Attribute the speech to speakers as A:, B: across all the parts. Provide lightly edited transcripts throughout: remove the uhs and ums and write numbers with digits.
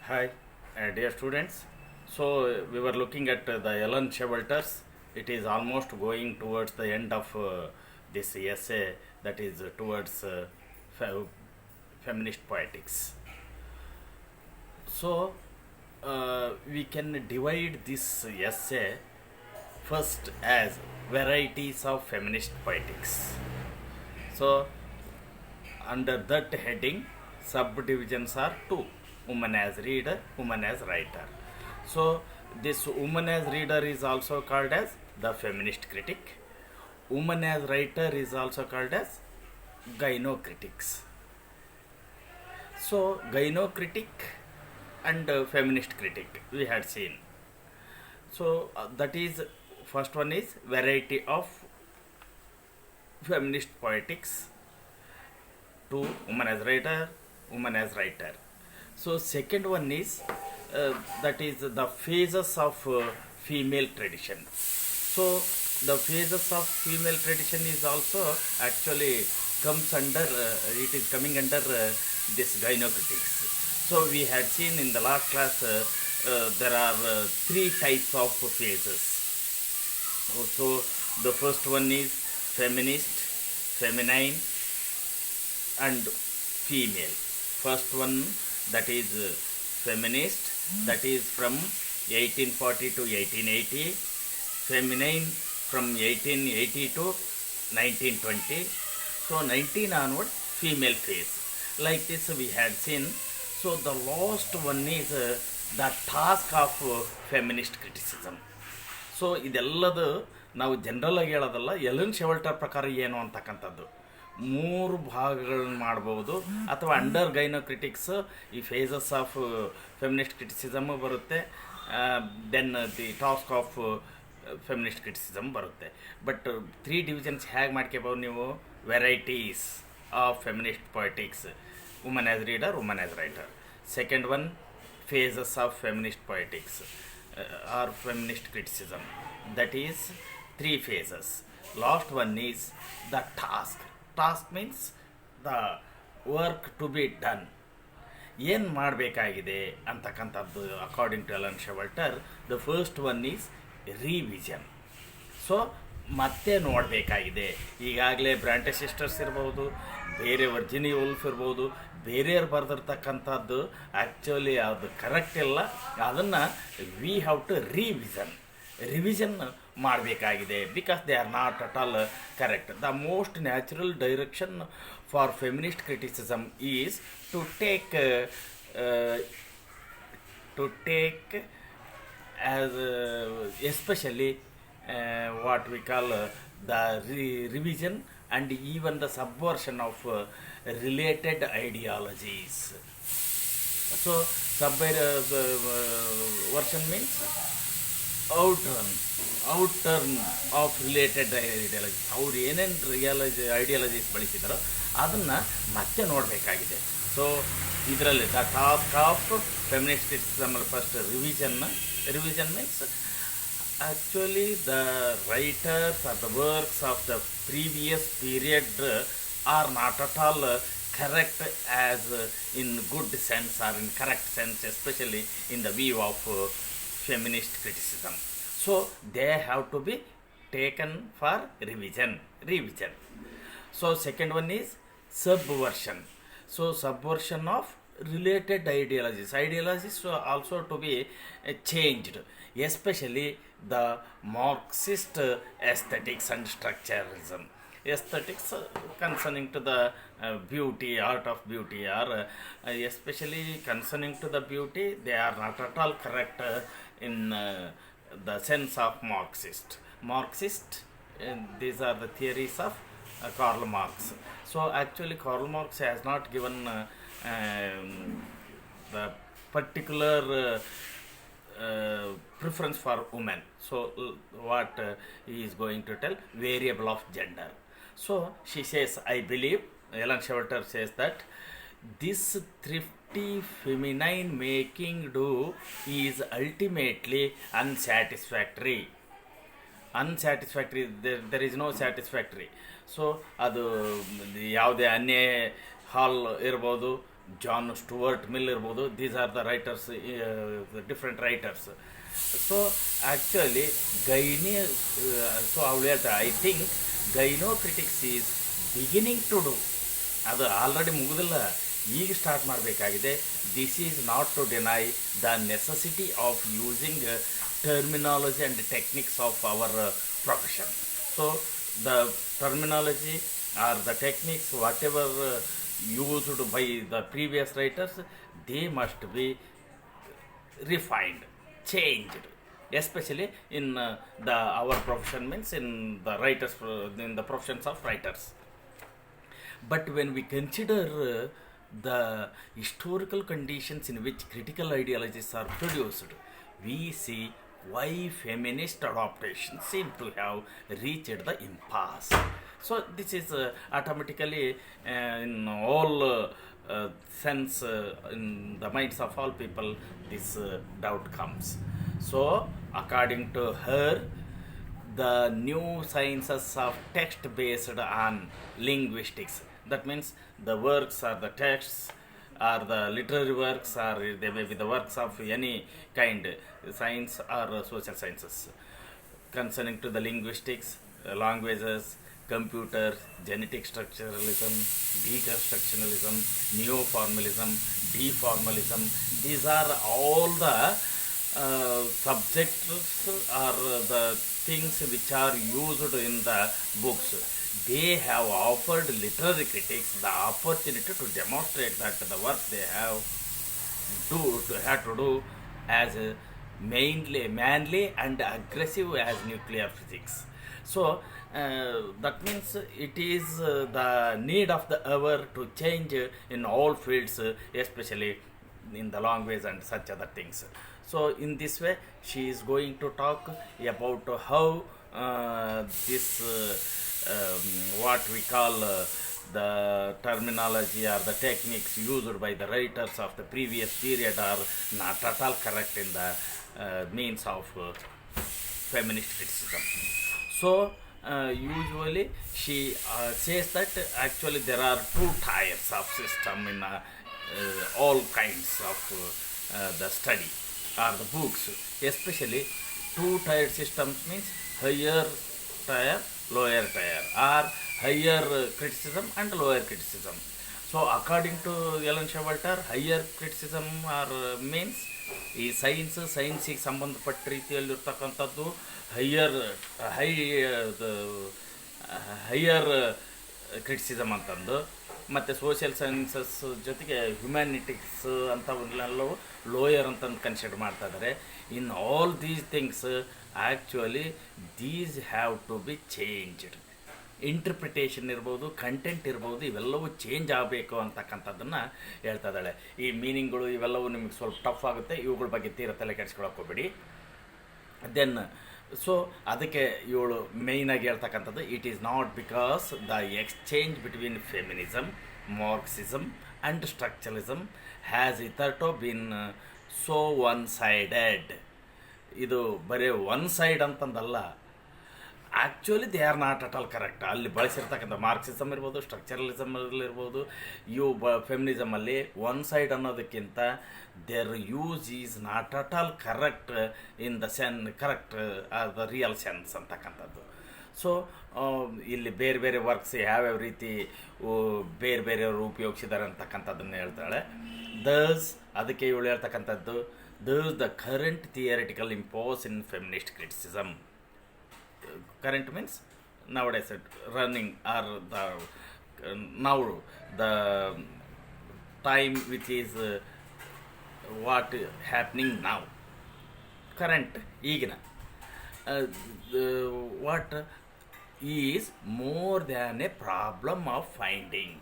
A: Hi, dear students. So we were looking at the Ellen Shewalters. It is almost going towards the end of this essay, that is towards fe- feminist poetics. So we can divide this essay first as varieties of feminist poetics. So under that heading, subdivisions are two: woman as reader, woman as writer. So, this woman as reader is also called as the feminist critic. Woman as writer is also called as gynocritics. So, gynocritic and feminist critic we had seen. So, that is first one is variety of feminist poetics. To woman as writer, woman as writer. So second one is that is the phases of female tradition. So the phases of female tradition is also actually comes under it is coming under this gynocritics. So we had seen in the last class there are three types of phases. So the first one is feminist, feminine, and female. First one, that is feminist, that is from 1840 to 1880, feminine from 1880 to 1920. So 19 onward, female phase. Like this we had seen. So the last one is the task of feminist criticism. So ಇದೆಲ್ಲದು ನಾವು general ಆಗಿ ಹೇಳೋದಲ್ಲ, Elon ಶೆವಲ್ಟರ್ ಪ್ರಕಾರ ಏನು ಅಂತಕ್ಕಂಥದ್ದು ಮೂರು ಭಾಗಗಳನ್ನ ಮಾಡ್ಬೋದು. ಅಥವಾ ಅಂಡರ್ ಗೈನೋಕ್ರಿಟಿಕ್ಸ್ ಈ ಫೇಸಸ್ ಆಫ್ ಫೆಮಿನಿಸ್ಟ್ ಕ್ರಿಟಿಸಿಸಮ್ ಬರುತ್ತೆ, then the task of feminist criticism ಬರುತ್ತೆ. ಬಟ್ ತ್ರೀ ಡಿವಿಷನ್ಸ್ ಹೇಗೆ ಮಾಡ್ಕೋಬೋದು ನೀವು? Varieties of feminist poetics, woman as reader, woman as writer. Second one, phases of feminist poetics or feminist criticism, that is three phases. Last one is the task means the work to be done. ಏನು ಮಾಡಬೇಕಾಗಿದೆ ಅಂತಕ್ಕಂಥದ್ದು according to Elaine Showalter. The first one is revision. So ಮತ್ತೆ ನೋಡಬೇಕಾಗಿದೆ. ಈಗಾಗಲೇ Brontë sisters ಇರ್ಬೋದು, ಬೇರೆ ವರ್ಜಿನಿ wolf ಇರ್ಬೋದು, ಬೇರೆಯವ್ರು ಬರೆದಿರ್ತಕ್ಕಂಥದ್ದು ಆ್ಯಕ್ಚುಲಿ ಅದು ಕರೆಕ್ಟ್ ಇಲ್ಲ. ಅದನ್ನು ವಿ ಹ್ಯಾವ್ ಟು ರಿವಿಷನ್ ಮಾಡಬೇಕಾಗಿದೆ, because they are not at all correct. The most natural direction for feminist criticism is to take as especially what we call the revision and even the subversion of related ideologies. So subversion means outturn of related ideologies. ಅವ್ರು ಏನೇನು ideologies ಬಳಸಿದಾರೋ ಅದನ್ನು ಮತ್ತೆ ನೋಡಬೇಕಾಗಿದೆ. So ಇದರಲ್ಲಿ the task of feminist criticism first revision means actually the writers or the works of the previous period are not at all correct as in good sense or in correct sense, especially in the view of feminist criticism. So they have to be taken for revision. So second one is subversion. So subversion of related ideologies also to be changed, especially the Marxist aesthetics and structuralism. Aesthetics concerning to the beauty, art of beauty, or especially concerning to the beauty, they are not at all correct in the sense of Marxist. These are the theories of Karl Marx. So actually Karl Marx has not given the particular preference for women. So what he is going to tell, variable of gender. So she says, I believe, Ellen Shewalter says that this thrifty feminine making do is ultimately unsatisfactory. There is no satisfactory. So ಅದು ಯಾವುದೇ ಅನ್ಯ ಹಾಲ್ ಇರ್ಬೋದು, John Stuart Mill ಇರ್ಬೋದು. These are the writers, different writers. So actually ಗೈನಿ so ಅವಳು ಹೇಳ್ತಾರೆ, I think gynocritics is beginning to do. ಅದು ಆಲ್ರೆಡಿ ಮುಗಿದಿಲ್ಲ, ಈಗ ಸ್ಟಾರ್ಟ್ ಮಾಡಬೇಕಾಗಿದೆ. This is not to deny the necessity of using terminology and techniques of our profession. So the terminology or the techniques whatever used by the previous writers, they must be refined, changed, especially in the our profession, means in the writers, in the professions of writers. But when we consider the historical conditions in which critical ideologies are produced, we see why feminist adaptations seem to have reached the impasse. So this is automatically in all sense in the minds of all people this doubt comes. So according to her, the new sciences of text based on linguistics, that means the works or the texts or the literary works, or they may be the works of any kind, science or social sciences, concerning to the linguistics, languages, computer, genetic structuralism, deconstructionalism, neoformalism, deformalism. These are all the subjects or the things which are used in the books. They have offered literary critics the opportunity to demonstrate that the work they have to do as mainly manly and aggressive as nuclear physics. So that means it is the need of the hour to change in all fields, especially in the language and such other things. So in this way she is going to talk about how this what we call the terminology or the techniques used by the writers of the previous period are not at all correct in the means of feminist criticism. So usually she says that actually there are two tiers of system in all kinds of the study or the books, especially two-tiered systems means higher tier, lower tier, or higher criticism and lower criticism. So according to Ellen Showalter, higher criticism or means ಈ ಸೈನ್ಸಿಗೆ ಸಂಬಂಧಪಟ್ಟ ರೀತಿಯಲ್ಲಿರ್ತಕ್ಕಂಥದ್ದು higher criticism ಅಂತಂದು, ಮತ್ತು social sciences ಜೊತೆಗೆ ಹ್ಯುಮ್ಯಾನಿಟಿಕ್ಸ್ ಅಂಥವನ್ನೆಲ್ಲವೂ lower ಅಂತಂದು consider ಮಾಡ್ತಾ ಇದ್ದಾರೆ. In all these things actually these have to be changed. Interpretation ಇರ್ಬೋದು, content ಇರ್ಬೋದು, ಇವೆಲ್ಲವೂ ಚೇಂಜ್ ಆಗಬೇಕು ಅಂತಕ್ಕಂಥದ್ದನ್ನು ಹೇಳ್ತಾ ಇದ್ದಾಳೆ. ಈ ಮೀನಿಂಗ್ಗಳು ಇವೆಲ್ಲವೂ ನಿಮಗೆ ಸ್ವಲ್ಪ ಟಫ್ ಆಗುತ್ತೆ, ಇವುಗಳ ಬಗ್ಗೆ ತೀರ ತಲೆ ಕೆಡಿಸ್ಕೊಳಕ್ಕೆ ಹೋಗ್ಬೇಡಿ. ದೆನ್ ಸೊ ಅದಕ್ಕೆ ಇವಳು ಮೇಯ್ನಾಗಿ ಹೇಳ್ತಕ್ಕಂಥದ್ದು, it is not because the exchange between feminism, Marxism and structuralism has hitherto been so one sided. ಇದು ಬರೀ ಒನ್ ಸೈಡ್ ಅಂತಂದಲ್ಲ, actually they are not at all correct. ಅಲ್ಲಿ ಬಳಸಿರ್ತಕ್ಕಂಥ ಮಾರ್ಕ್ಸಿಸಮ್ ಇರ್ಬೋದು, ಸ್ಟ್ರಕ್ಚರಲಿಸಮಲ್ಲಿರ್ಬೋದು, ಇವು ಫೆಮಿನಿಸಮಲ್ಲಿ ಒನ್ ಸೈಡ್ ಅನ್ನೋದಕ್ಕಿಂತ their use is not at all correct in the correct the real sense ಅಂತಕ್ಕಂಥದ್ದು. ಸೊ ಇಲ್ಲಿ ಬೇರೆ ಬೇರೆ ವರ್ಕ್ಸ್ ಯಾವ್ಯಾವ ರೀತಿ ಬೇರೆ ಬೇರೆಯವರು ಉಪಯೋಗಿಸಿದ್ದಾರೆ ಅಂತಕ್ಕಂಥದ್ದನ್ನು ಹೇಳ್ತಾಳೆ. ಅದಕ್ಕೆ ಇವಳು ಹೇಳ್ತಕ್ಕಂಥದ್ದು, the current theoretical impose in feminist criticism. Current means nowadays running, or now the time which is what happening now, current ಈಗಿನ what is more than a problem of finding.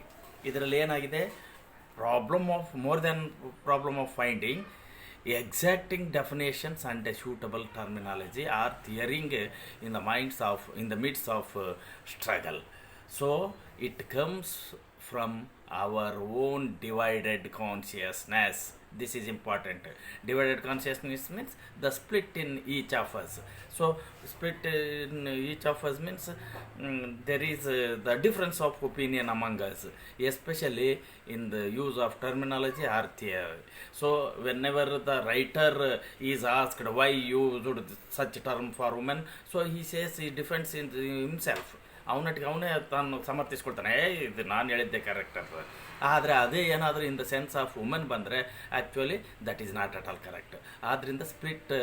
A: ಇದರಲ್ಲಿ ಏನಾಗಿದೆ, more than problem of finding, exacting definitions and a suitable terminology are tearing in the midst of struggle. So it comes from our own divided consciousness. This is important. Divided consciousness means the split in each of us. So split in each of us means there is the difference of opinion among us, especially in the use of terminology or theory. So whenever the writer is asked why you used such term for women, so he says he defends in himself. ಅವನಟ್ಟಿಗೆ ಅವನೇ ತಾನು ಸಮರ್ಥಿಸ್ಕೊಳ್ತಾನೆ, ಇದು ನಾನು ಹೇಳಿದ್ದೆ correct ಅಂತ. ಆದರೆ ಅದೇ ಏನಾದರೂ in the sense of women ಬಂದರೆ actually that is not at all correct. ಆದ್ದರಿಂದ ಸ್ಪ್ಲಿಟ್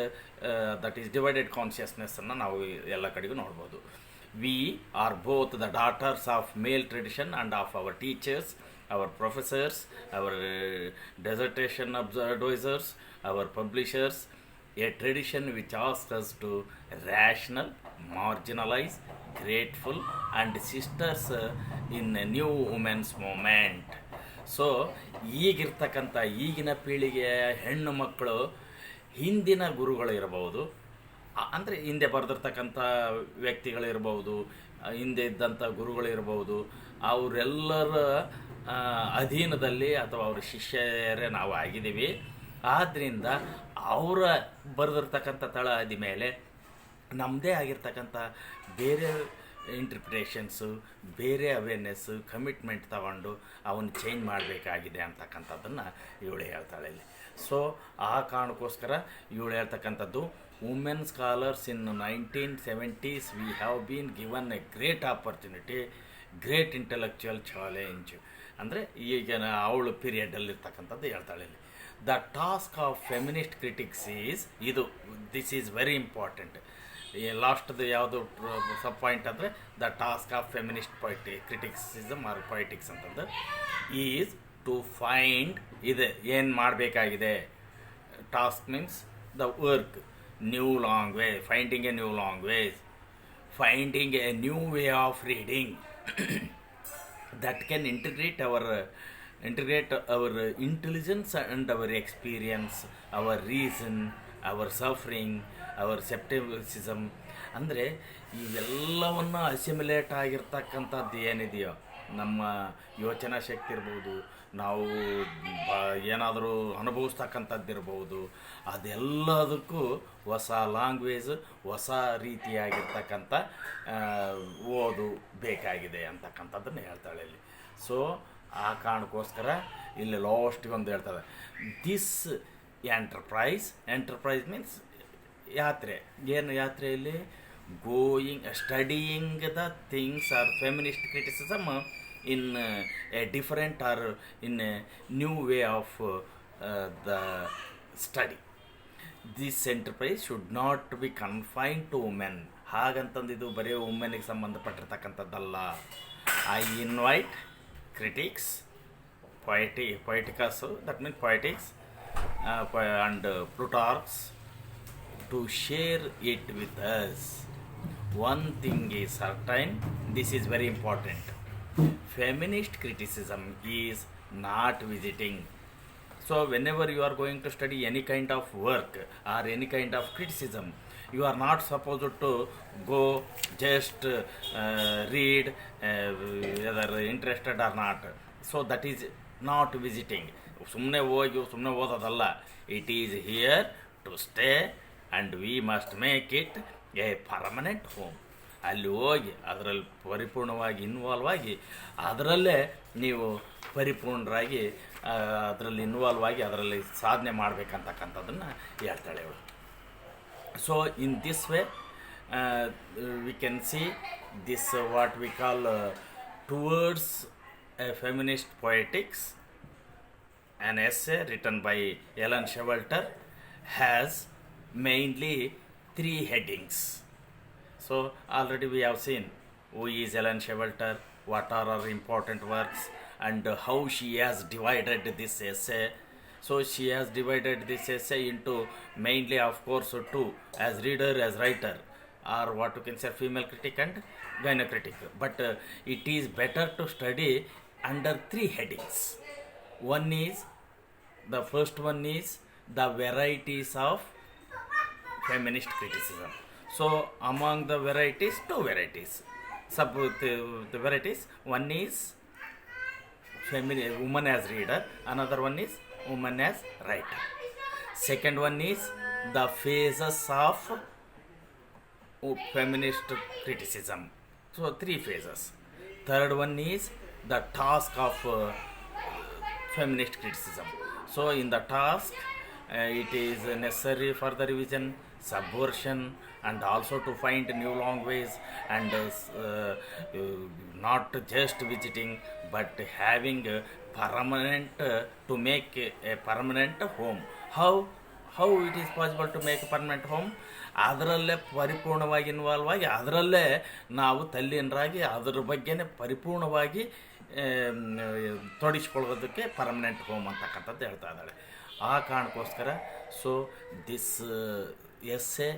A: ದಟ್ ಈಸ್ ಡಿವೈಡೆಡ್ ಕಾನ್ಷಿಯಸ್ನೆಸ್ಸನ್ನು ನಾವು ಎಲ್ಲ ಕಡೆಗೂ ನೋಡ್ಬೋದು. We are both the daughters of male tradition and of our teachers, our professors, our dissertation advisors, our publishers, a tradition which asks us to rational, marginalize, grateful and sisters in a new women's movement. So ಈಗಿರ್ತಕ್ಕಂಥ ಈಗಿನ ಪೀಳಿಗೆಯ ಹೆಣ್ಣು ಮಕ್ಕಳು ಹಿಂದಿನ ಗುರುಗಳು ಇರಬಹುದು, ಅಂದರೆ ಹಿಂದೆ ಬರೆದಿರ್ತಕ್ಕಂಥ ವ್ಯಕ್ತಿಗಳಿರ್ಬೋದು, ಹಿಂದೆ ಇದ್ದಂಥ ಗುರುಗಳಿರ್ಬೋದು, ಅವರೆಲ್ಲರ ಅಧೀನದಲ್ಲಿ ಅಥವಾ ಅವ್ರ ಶಿಷ್ಯರೇ ನಾವು ಆಗಿದ್ದೀವಿ. ಆದ್ದರಿಂದ ಅವರ ಬರೆದಿರ್ತಕ್ಕಂಥ ತಳಹದಿ ಮೇಲೆ ನಮ್ಮದೇ ಆಗಿರ್ತಕ್ಕಂಥ ಬೇರೆ ಇಂಟರ್ಪ್ರಿಟೇಷನ್ಸು, ಬೇರೆ ಅವೇರ್ನೆಸ್ಸು, ಕಮಿಟ್ಮೆಂಟ್ ತಗೊಂಡು ಅವನು ಚೇಂಜ್ ಮಾಡಬೇಕಾಗಿದೆ ಅಂತಕ್ಕಂಥದ್ದನ್ನು ಇವಳು ಹೇಳ್ತಾಳೆ ಇಲ್ಲಿ. ಸೊ ಆ ಕಾರಣಕ್ಕೋಸ್ಕರ ಇವಳು ಹೇಳ್ತಕ್ಕಂಥದ್ದು, women scholars in 1970s we have been given a great opportunity, great intellectual challenge. ಅಂದರೆ ಈಗ ಅವಳು ಪೀರಿಯಡಲ್ಲಿರ್ತಕ್ಕಂಥದ್ದು ಹೇಳ್ತಾಳೆ ಇಲ್ಲಿ. The task of feminist critics is ಇದು, ದಿಸ್ ಈಸ್ ವೆರಿ ಇಂಪಾರ್ಟೆಂಟ್. ಲಾಸ್ಟ್ದು ಯಾವುದು ಸಬ್ ಪಾಯಿಂಟ್ ಅಂದರೆ the task of feminist criticism or poetics ಅಂತಂದು ಈಸ್ ಟು ಫೈಂಡ್, ಇದೆ ಏನು ಮಾಡಬೇಕಾಗಿದೆ. Task means the work, new language, finding a new language, finding a new way of reading that can integrate our intelligence and our experience, our reason, our suffering, our skepticism. ಅಂದರೆ ಇವೆಲ್ಲವನ್ನು ಅಸಿಮಿಲೇಟ್ ಆಗಿರ್ತಕ್ಕಂಥದ್ದು ಏನಿದೆಯೋ, ನಮ್ಮ ಯೋಚನಾ ಶಕ್ತಿ ಇರ್ಬೋದು, ನಾವು ಏನಾದರೂ ಅನುಭವಿಸ್ತಕ್ಕಂಥದ್ದಿರ್ಬೋದು, ಅದೆಲ್ಲದಕ್ಕೂ ಹೊಸ ಲ್ಯಾಂಗ್ವೇಜ್, ಹೊಸ ರೀತಿಯಾಗಿರ್ತಕ್ಕಂಥ ಓದು ಬೇಕಾಗಿದೆ ಅಂತಕ್ಕಂಥದ್ದನ್ನು ಹೇಳ್ತಾಳೆ ಇಲ್ಲಿ. ಸೊ ಆ ಕಾರಣಕ್ಕೋಸ್ಕರ ಇಲ್ಲಿ ಲಾಸ್ಟಿಗೆ ಒಂದು ಹೇಳ್ತಾರೆ, ದಿಸ್ ಎಂಟರ್ಪ್ರೈಸ್ ಮೀನ್ಸ್ ಯಾತ್ರೆ. ಏನು ಯಾತ್ರೆಯಲ್ಲಿ studying the things are feminist criticism in a different or in a new way of the study. This enterprise should not be confined to women. ಹಾಗಂತಂದಿದ್ದು ಬರೀ ವುಮೆನ್ಗೆ ಸಂಬಂಧಪಟ್ಟಿರ್ತಕ್ಕಂಥದ್ದಲ್ಲ. I invite critics, poeticas, that means poetics and Plutarchs to share it with us. One thing is certain, this is very important. Feminist criticism is not visiting. So whenever you are going to study any kind of work or any kind of criticism, you are not supposed to go just read whether interested or not. So that is not visiting. ಸುಮ್ಮನೆ ಹೋಗಿ ಸುಮ್ಮನೆ ಓದೋದಲ್ಲ. It is here to stay and we must make it a permanent home. ಅಲ್ಲಿ ಹೋಗಿ ಅದರಲ್ಲಿ ಪರಿಪೂರ್ಣವಾಗಿ involve ಆಗಿ ಅದರಲ್ಲೇ ನೀವು ಪರಿಪೂರ್ಣರಾಗಿ ಅದರಲ್ಲಿ ಇನ್ವಾಲ್ವ್ ಆಗಿ ಅದರಲ್ಲಿ ಸಾಧನೆ ಮಾಡಬೇಕಂತಕ್ಕಂಥದ್ದನ್ನು ಹೇಳ್ತಾಳೆ ಅವಳು. So in this way we can see this what we call towards a feminist poetics, an essay written by Ellen Showalter has mainly 3 headings. So already we have seen who is Ellen Showalter, what are her important works, and how she has divided this essay. So she has divided this essay into mainly, of course, 2, as reader, as writer, or what you can say female critic and gyno critic. But it is better to study under 3 headings. The first one is the varieties of feminist criticism. So among the varieties, 2 varieties. The varieties, one is woman as reader, another one is woman as writer. Second one is the phases of feminist criticism. So 3 phases. Third one is the task of feminist criticism. So in the task, it is necessary for the revision, subversion, and also to find new language, and not just visiting but having a permanent to make a permanent home. How it is possible to make a permanent home? ಅದರಲ್ಲೇ ಪರಿಪೂರ್ಣವಾಗಿ involve ಆಗಿ ಅದರಲ್ಲೇ ನಾವು ತಲ್ಲೀನರಾಗಿ ಅದರ ಬಗ್ಗೆನೇ ಪರಿಪೂರ್ಣವಾಗಿ ತೊಡಗಿಸ್ಕೊಳ್ಳೋದಕ್ಕೆ permanent home ಅಂತಕ್ಕಂಥದ್ದು ಹೇಳ್ತಾ ಇದ್ದಾಳೆ. ಆ ಕಾರಣಕ್ಕೋಸ್ಕರ so this essay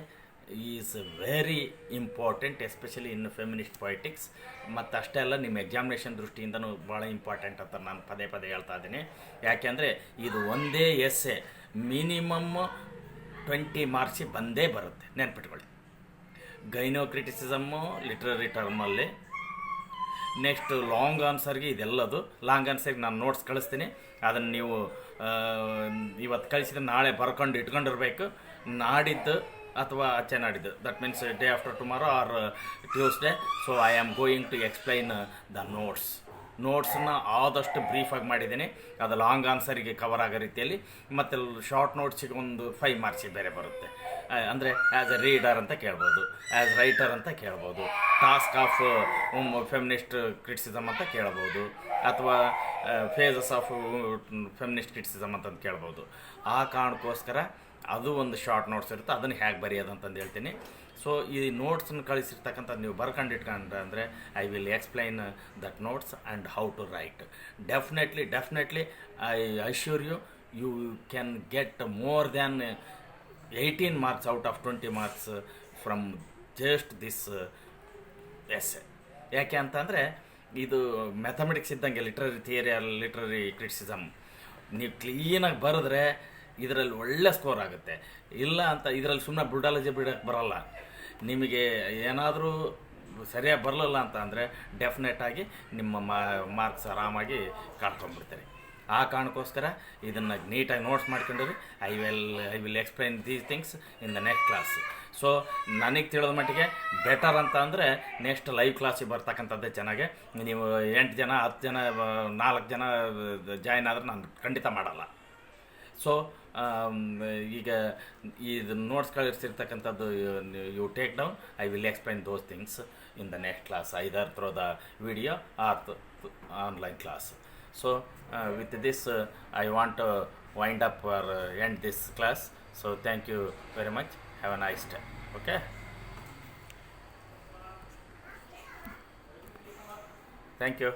A: is very important, especially in feminist poetics. ಮತ್ತು ಅಷ್ಟೇ ಅಲ್ಲ, ನಿಮ್ಮ ಎಕ್ಸಾಮಿನೇಷನ್ ದೃಷ್ಟಿಯಿಂದನೂ ಭಾಳ ಇಂಪಾರ್ಟೆಂಟ್ ಅಂತ ನಾನು ಪದೇ ಪದೇ ಹೇಳ್ತಾ ಇದ್ದೀನಿ. ಯಾಕೆಂದರೆ ಇದು ಒಂದೇ ಎಸ್ಸೆ ಮಿನಿಮಮ್ 20 ಮಾರ್ಕ್ಸಿಗೆ ಬಂದೇ ಬರುತ್ತೆ, ನೆನ್ಪಿಟ್ಕೊಳ್ಳಿ. ಗೈನೋ ಕ್ರಿಟಿಸಿಸಮ್ಮು ಲಿಟ್ರರಿ ಟರ್ಮಲ್ಲಿ. ನೆಕ್ಸ್ಟ್ ಲಾಂಗ್ ಆನ್ಸರ್ಗೆ ಇದೆಲ್ಲದು. ಲಾಂಗ್ ಆನ್ಸರ್ಗೆ ನಾನು ನೋಟ್ಸ್ ಕಳಿಸ್ತೀನಿ, ಅದನ್ನು ನೀವು ಇವತ್ತು ಕಳಿಸಿದ್ರೆ ನಾಳೆ ಬರ್ಕೊಂಡು ಇಟ್ಕೊಂಡಿರ್ಬೇಕು. ನಾಡಿದ್ದು ಅಥವಾ ಆಚೆ ನಾಡಿದ್ದು, that means day after tomorrow or Tuesday. So I am going to explain the ನೋಟ್ಸನ್ನ ಆದಷ್ಟು ಬ್ರೀಫಾಗಿ ಮಾಡಿದ್ದೀನಿ. ಅದು ಲಾಂಗ್ ಆನ್ಸರಿಗೆ ಕವರ್ ಆಗೋ ರೀತಿಯಲ್ಲಿ. ಮತ್ತು ಶಾರ್ಟ್ ನೋಟ್ಸಿಗೆ ಒಂದು 5 ಮಾರ್ಕ್ಸಿಗೆ ಬೇರೆ ಬರುತ್ತೆ. ಅಂದರೆ ಆ್ಯಸ್ ಎ ರೀಡರ್ ಅಂತ ಕೇಳ್ಬೋದು, ಆ್ಯಸ್ ರೈಟರ್ ಅಂತ ಕೇಳ್ಬೋದು, ಟಾಸ್ಕ್ ಆಫ್ ಫೆಮಿನಿಸ್ಟ್ ಕ್ರಿಟಿಸಿಸಮ್ ಅಂತ ಕೇಳ್ಬೋದು, ಅಥವಾ ಫೇಸಸ್ ಆಫ್ ಫೆಮಿನಿಸ್ಟ್ ಕ್ರಿಟಿಸಿಸಮ್ ಅಂತಂದು ಕೇಳ್ಬೋದು. ಆ ಕಾರಣಕ್ಕೋಸ್ಕರ ಅದು ಒಂದು ಶಾರ್ಟ್ ನೋಟ್ಸ್ ಇರುತ್ತೆ, ಅದನ್ನು ಹೇಗೆ ಬರೆಯೋದು ಅಂತಂದು ಹೇಳ್ತೀನಿ. ಸೊ ಈ ನೋಟ್ಸನ್ನು ಕಳಿಸಿರ್ತಕ್ಕಂಥದ್ದು ನೀವು ಬರ್ಕೊಂಡು ಅಂದರೆ I will explain that notes and how to write. Definitely I assure you can get more than 18 marks out of 20 marks from just this essay. ಯಾಕೆ ಅಂತಂದರೆ ಇದು ಮ್ಯಾಥಮೆಟಿಕ್ಸ್ ಇದ್ದಂಗೆ, ಲಿಟ್ರರಿ ಕ್ರಿಟಿಸಿಸಮ್ ನೀವು ಕ್ಲೀನಾಗಿ ಬರೆದ್ರೆ ಇದರಲ್ಲಿ ಒಳ್ಳೆ ಸ್ಕೋರ್ ಆಗುತ್ತೆ. ಇಲ್ಲ ಅಂತ ಇದರಲ್ಲಿ ಸುಮ್ಮನೆ ಬ್ರುಟಾಲಜಿ ಬಿಡೋಕ್ಕೆ ಬರೋಲ್ಲ. ನಿಮಗೆ ಏನಾದರೂ ಸರಿಯಾಗಿ ಬರಲಿಲ್ಲ ಅಂತ ಅಂದರೆ ಡೆಫಿನೆಟಾಗಿ ನಿಮ್ಮ ಮಾರ್ಕ್ಸ್ ಆರಾಮಾಗಿ ಕಳ್ಕೊಂಡ್ಬಿಡ್ತಾರೆ. ಆ ಕಾರಣಕ್ಕೋಸ್ಕರ ಇದನ್ನು ನೀಟಾಗಿ ನೋಟ್ಸ್ ಮಾಡ್ಕೊಂಡ್ರಿ. I will explain these things in the next class. So ನನಗೆ ತಿಳಿದ ಮಟ್ಟಿಗೆ ಬೆಟರ್ ಅಂತ ಅಂದರೆ ನೆಕ್ಸ್ಟ್ ಲೈವ್ ಕ್ಲಾಸಿಗೆ ಬರ್ತಕ್ಕಂಥದ್ದೇ ಚೆನ್ನಾಗೆ. ನೀವು 8 ಜನ 10 ಜನ 4 ಜನ ಜಾಯ್ನ್ ಆದರೆ ನಾನು ಖಂಡಿತ ಮಾಡಲ್ಲ. ಸೊ ಈಗ ಇದು ನೋಟ್ಸ್ ಕಳಿಸಿರ್ತಕ್ಕಂಥದ್ದು you take down. I will explain those things in the next class, either through the video or online class. So with this I want to wind up or end this class. So thank you very much. Have a nice day. Okay. Thank you.